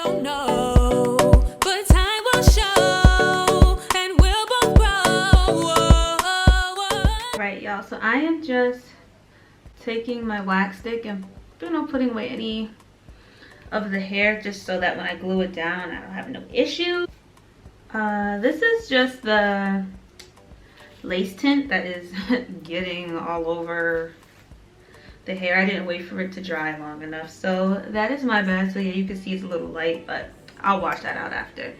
don't know, but time will show, and we'll both grow. Right, y'all, so I am just taking my wax stick and putting away any of the hair, just so that when I glue it down I don't have no issues. This is just the lace tint that is getting all over the hair. I didn't wait for it to dry long enough, so that is my bad. So yeah, you can see it's a little light, but I'll wash that out after.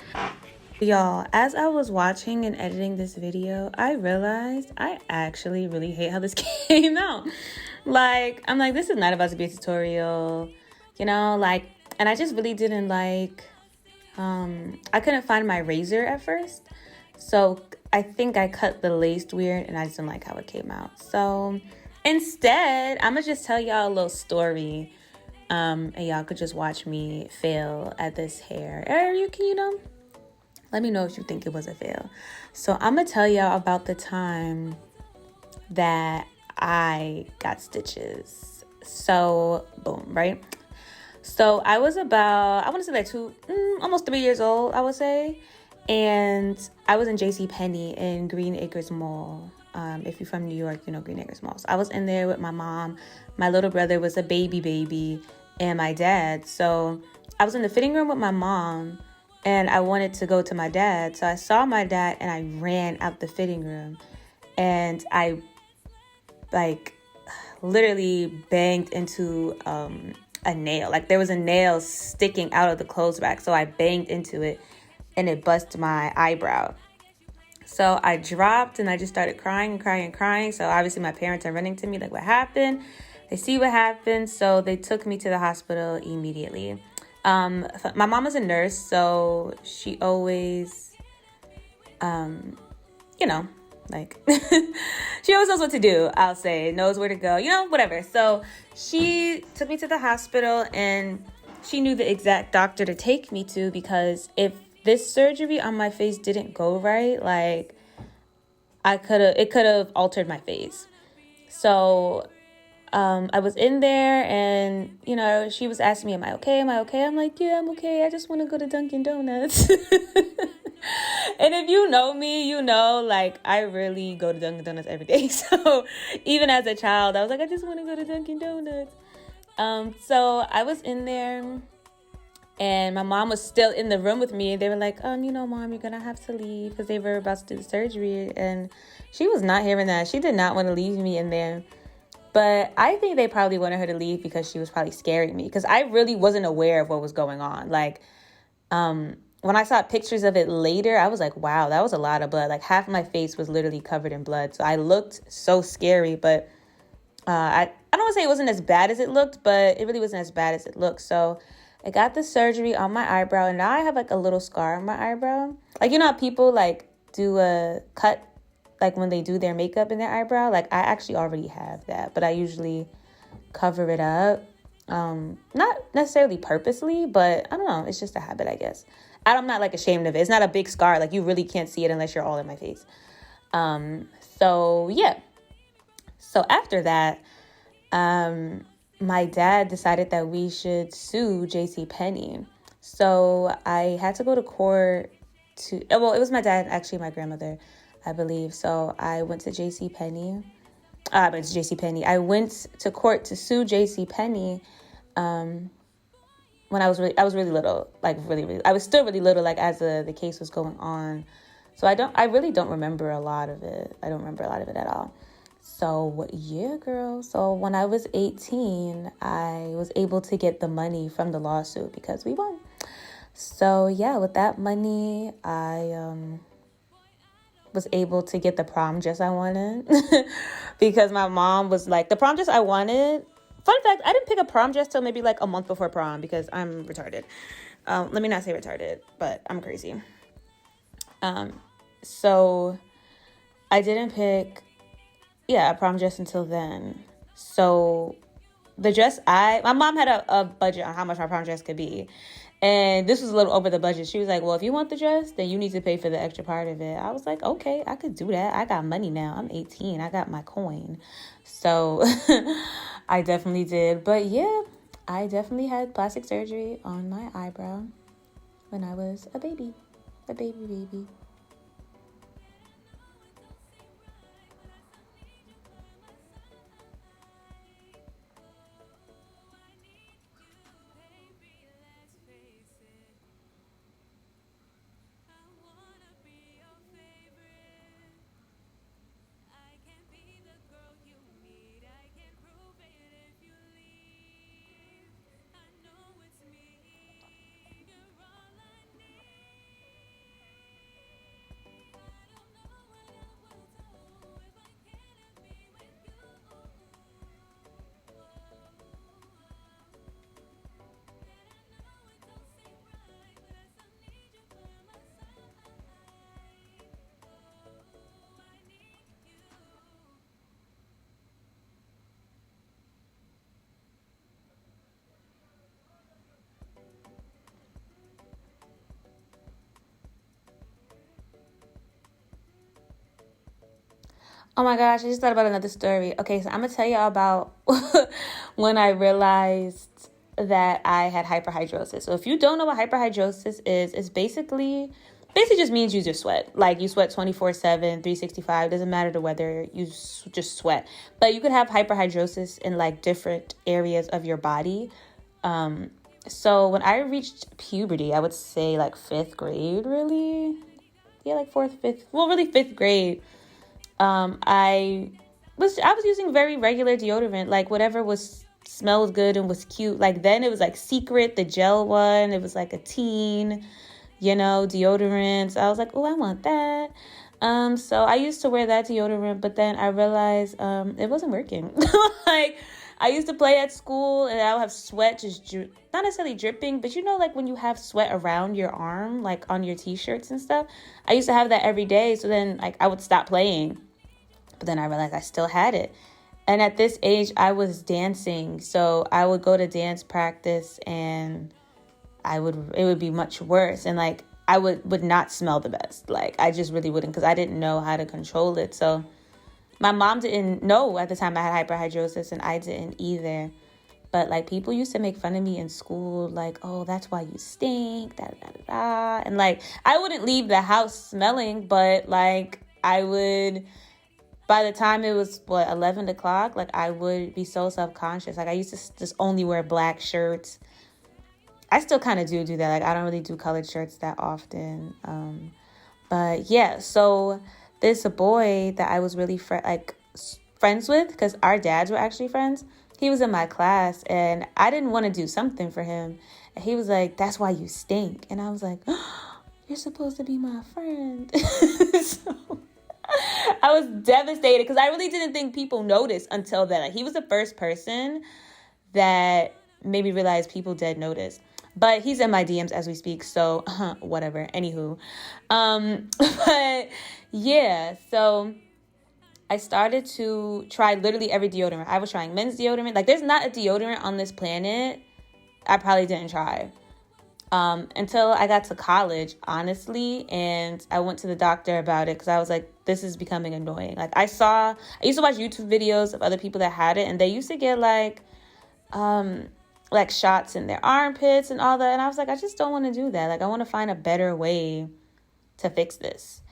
Y'all, as I was watching and editing this video, I realized I actually really hate how this came out. Like, I'm like, this is not about to be a tutorial, you know, like, and I just really didn't like, I couldn't find my razor at first. So I think I cut the lace weird and I just didn't like how it came out. So instead, I'm gonna just tell y'all a little story. And y'all could just watch me fail at this hair. Or you can, let me know if you think it was a fail. So I'm gonna tell y'all about the time that I got stitches. So boom, right? So I was about, I want to say like almost 3 years old, I would say. And I was in JCPenney in Green Acres Mall. If you're from New York, you know Green Acres Mall. So I was in there with my mom. My little brother was a baby, and my dad. So I was in the fitting room with my mom, and I wanted to go to my dad. So I saw my dad, and I ran out the fitting room. And I, like, literally banged into a nail. Like, there was a nail sticking out of the clothes rack. So I banged into it, and it busted my eyebrow. So I dropped and I just started crying. So obviously my parents are running to me like, what happened? They see what happened. So they took me to the hospital immediately. My mom was a nurse, so she always, like, she always knows what to do, I'll say, knows where to go, whatever. So she took me to the hospital, and she knew the exact doctor to take me to, because if this surgery on my face didn't go right, like, it could have altered my face. So I was in there, and she was asking me, am I okay, I'm like, yeah, I'm okay, I just want to go to Dunkin' Donuts. And if you know me, like, I really go to Dunkin' Donuts every day. So even as a child, I was like, I just want to go to Dunkin' Donuts. So I was in there, and my mom was still in the room with me. They were like, Mom, you're going to have to leave, because they were about to do the surgery. And she was not hearing that. She did not want to leave me in there. But I think they probably wanted her to leave because she was probably scaring me, because I really wasn't aware of what was going on. Like, when I saw pictures of it later, I was like, wow, that was a lot of blood. Like, half of my face was literally covered in blood. So I looked so scary, but I don't want to say it wasn't as bad as it looked, but it really wasn't as bad as it looked. So I got the surgery on my eyebrow, and now I have like a little scar on my eyebrow. Like, how people like do a cut, like when they do their makeup in their eyebrow? Like, I actually already have that, but I usually cover it up. Not necessarily purposely, but I don't know. It's just a habit, I guess. I'm not like ashamed of it. It's not a big scar. Like, you really can't see it unless you're all in my face. So yeah. So after that, my dad decided that we should sue JCPenney. So I had to go to court it was my dad, actually my grandmother, I believe. So I went to JCPenney. I went to court to sue JCPenney when I was really little, like really, I was still really little, like as the case was going on. So I really don't remember a lot of it. I don't remember a lot of it at all. So yeah, girl. So when I was 18, I was able to get the money from the lawsuit because we won. So yeah, with that money, I was able to get the prom dress I wanted because my mom was like, the prom dress I wanted. Fun fact, I didn't pick a prom dress till maybe like a month before prom because I'm retarded. Let me not say retarded, but I'm crazy. So I didn't pick, a prom dress until then. So the dress my mom had a budget on how much my prom dress could be. And this was a little over the budget. She was like, well, if you want the dress, then you need to pay for the extra part of it. I was like, okay, I could do that. I got money now. I'm 18. I got my coin. So I definitely did. But yeah, I definitely had plastic surgery on my eyebrow. when I was a baby. A baby. Oh my gosh, I just thought about another story. Okay, so I'm going to tell y'all about when I realized that I had hyperhidrosis. So if you don't know what hyperhidrosis is, it's basically just means you just sweat. Like you sweat 24/7, 365. Doesn't matter the weather, you just sweat. But you could have hyperhidrosis in like different areas of your body. So when I reached puberty, I would say like 5th grade, really. Yeah, like 4th, 5th. Well, really 5th grade. I was using very regular deodorant, like whatever smelled good and was cute. Like then it was like Secret, the gel one. It was like a teen, deodorant. So I was like, oh, I want that. So I used to wear that deodorant, but then I realized it wasn't working. Like I used to play at school and I would have sweat just not necessarily dripping, but like when you have sweat around your arm, like on your t-shirts and stuff. I used to have that every day. So then like I would stop playing. But then I realized I still had it. And at this age, I was dancing. So I would go to dance practice and it would be much worse. And like, I would not smell the best. Like, I just really wouldn't because I didn't know how to control it. So my mom didn't know at the time I had hyperhidrosis and I didn't either. But like people used to make fun of me in school, like, oh, that's why you stink, da da da da. And like, I wouldn't leave the house smelling, but like I would... By the time it was, 11 o'clock, like, I would be so self-conscious. Like, I used to just only wear black shirts. I still kind of do that. Like, I don't really do colored shirts that often. But, yeah, so there's a boy that I was really friends with because our dads were actually friends. He was in my class, and I didn't want to do something for him. And he was like, that's why you stink. And I was like, oh, you're supposed to be my friend. So... I was devastated because I really didn't think people noticed until then. Like, he was the first person that made me realize people did notice. But he's in my DMs as we speak, so whatever. Anywho. But yeah, so I started to try literally every deodorant. I was trying men's deodorant. Like, there's not a deodorant on this planet I probably didn't try. Until I got to college, honestly, and I went to the doctor about it because I was like, this is becoming annoying. Like, I used to watch YouTube videos of other people that had it, and they used to get like shots in their armpits and all that, and I was like, I just don't want to do that. Like, I want to find a better way to fix this.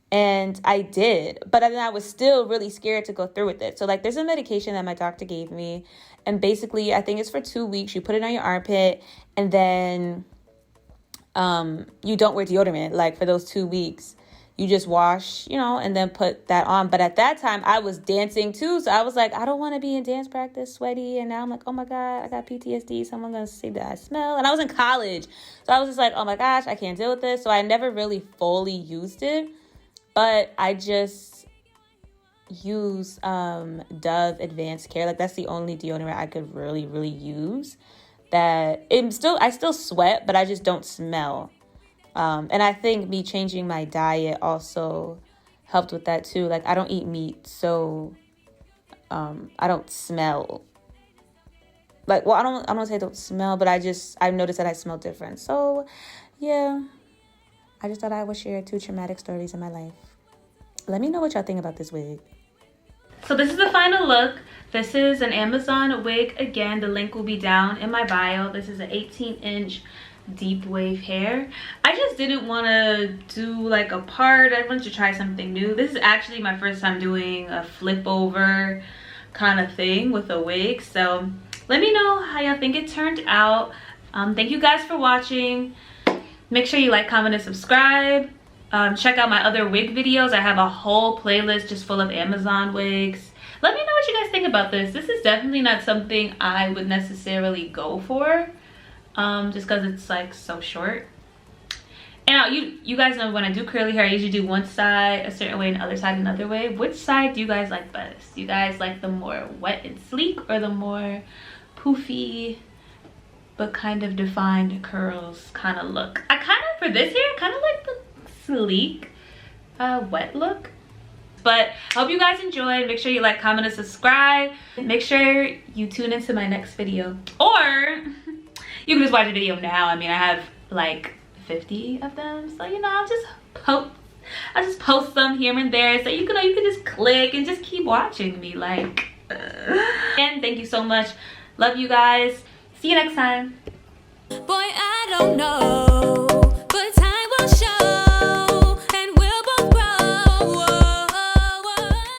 And I did, but then I was still really scared to go through with it. So like, there's a medication that my doctor gave me, and basically I think it's for 2 weeks. You put it on your armpit, and then you don't wear deodorant, like, for those 2 weeks. You just wash, and then put that on. But at that time, I was dancing too. So I was like, I don't want to be in dance practice sweaty. And now I'm like, oh my God, I got PTSD. Someone's going to say that I smell. And I was in college. So I was just like, oh my gosh, I can't deal with this. So I never really fully used it. But I just use Dove Advanced Care. Like, that's the only deodorant I could really, really use. That I still sweat, but I just don't smell. And I think me changing my diet also helped with that too. Like, I don't eat meat, so I don't smell. Like, well, I don't say I don't smell, but I've noticed that I smell different. So, yeah, I just thought I would share 2 traumatic stories in my life. Let me know what y'all think about this wig. So this is the final look. This is an Amazon wig. Again, the link will be down in my bio. This is an 18-inch deep wave hair. I just didn't want to do like a part. I wanted to try something new. This is actually my first time doing a flip over kind of thing with a wig, so let me know how y'all think it turned out. Thank you guys for watching. Make sure you like, comment, and subscribe. Check out my other wig videos. I have a whole playlist just full of Amazon wigs. Let me know what you guys think about this. This is definitely not something I would necessarily go for, just because it's like so short. And you guys know when I do curly hair, I usually do one side a certain way and the other side another way. Which side do you guys like best? Do you guys like the more wet and sleek, or the more poofy but kind of defined curls kind of look? I kind of, for this hair, kind of like the sleek wet look. But I hope you guys enjoyed. Make sure you like, comment, and subscribe. Make sure you tune into my next video, or you can just watch the video now. I mean, I have like 50 of them, so you know, I'll just post some here and there, so you can just click and just keep watching me, like. And thank you so much. Love you guys. See you next time. Boy, I don't know.